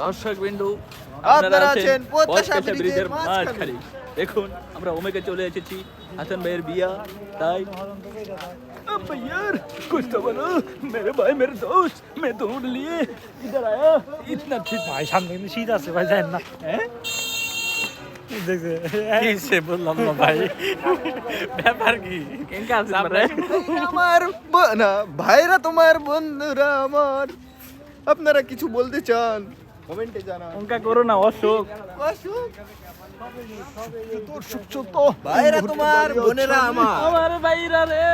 দর্শক বিন্দু আপনারা আছেন পদ্মা ব্রিজের মাঝখানে। মাঝখানে। দেখুন আমরা ওমেকে চলে এসেছি হাসান ভাইয়ের বিয়া তাই अब यार कुछ तो बोलो मेरे भाई मेरे दोस्त मैं ढूंढ लिए इधर आया इतना ठीक ভাই সামনে কিন্তু শীত আছে ভাই যান না है দেখছে কি সে বললাম না ভাই ব্যাপার কি इनका सामने আমার না ভাইরা তোমার বন্ধুরা আমার আপনারা কিছু বলতে চান কমেন্টে জানান उनका कोरोना অসুখ অসুখ দর্শক চলতো ভাইরা তোমার বোনেরা আমার আমার ভাইরা রে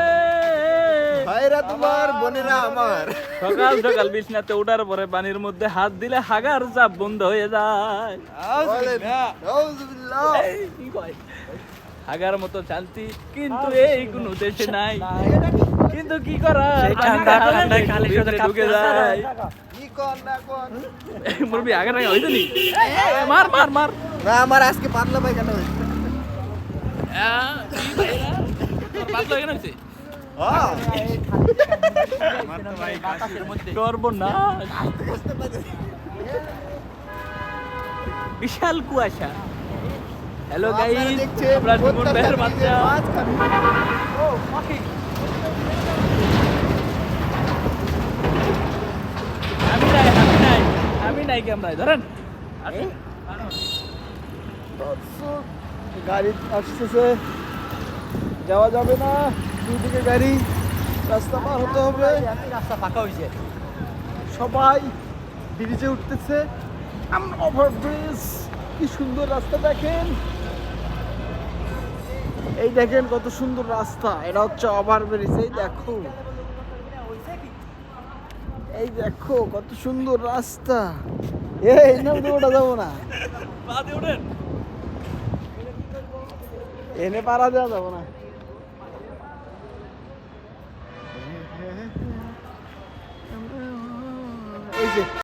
ভাইরা তোমার বোনেরা আমার সকাল সকাল বিছনাতে ওঠার পরে পানির মধ্যে হাত দিলে হাগার চাপ বন্ধ হয়ে যায় আউযুবিল্লাহ এই, কি কয়? হাগার মতো শান্তি কিন্তু এই কোনো দেশে নাই কিন্তু কি করা সেই ঠান্ডা ঠান্ডায় খালি ভিতরে সাথে ঢুকে যায় কি কর না কর মুরবি আগে নাই হইতো নি মার মার মার না আমার আজকে পাতলা পায়খানা হয়েছে পাতলা কেন হইছে হ্যাঁ করবো না বিশাল কুয়াশা হ্যালো গাইস আপনারা দেখছেন আমরা জীবন ভাইয়ের বাচ্চা মাঝখানে। ও পাখি আমি নাই ক্যামেরায় ধরেন দর্শক, গাড়ি আসতেছে যাওয়া যাবে না দুদিকে গাড়ি রাস্তা পার হতে হবে রাস্তা ফাঁকা হয়েছে সবাই ব্রিজে উঠতেছে আমরা ওভার ব্রিজ কি সুন্দর রাস্তা দেখেন এই দেখেন কত সুন্দর রাস্তা এটা হচ্ছে ওভার ব্রিজ এই দেখো কত সুন্দর রাস্তা এই নাম তো ওটা যাবো না পা দিয়ে ওঠেন এনে পারা দেওয়া যাবো না এই যে